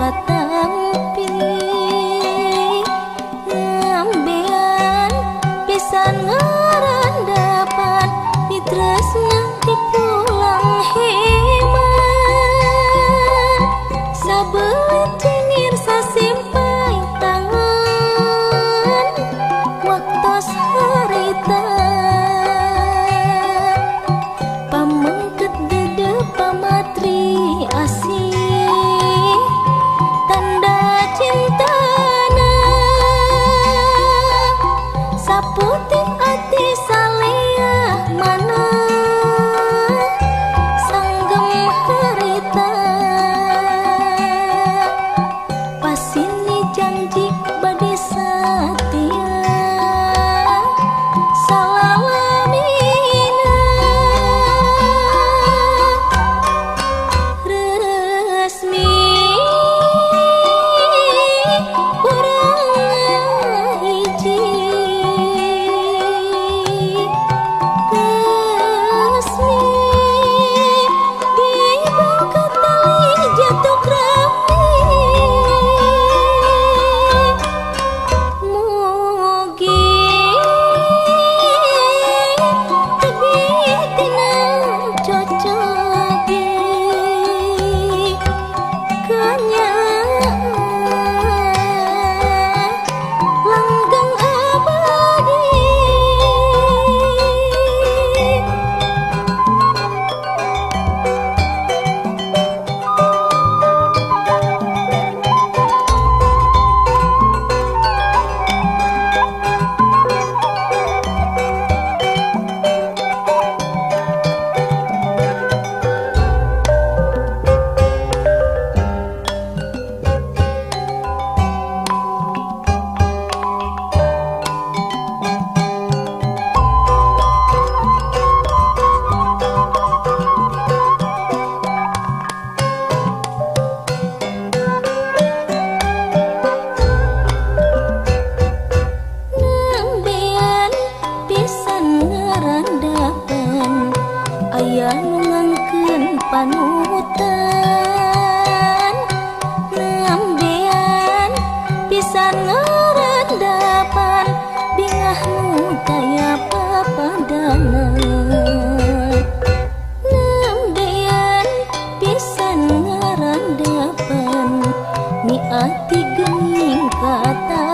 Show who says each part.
Speaker 1: katampi ngambean pisan ngarandapan mitresna dipulang heman sabelit cengir sasimpai tangan waktos harita pamengket dede pamatri asih tanda cintana saputih ati salea mana sanggem harita pasini janji bade satia salalamina resmi urang hiji resmi dibangkat tali jatuh rapi mugi tebitina cocoki kanya langgeng abadi nambean pisan ngarandapan aya nu ngangkeun panutan nambean pisan ngarandapan bingah nu kaya papadana nambean pisan ngarandapan ni ati geuning kata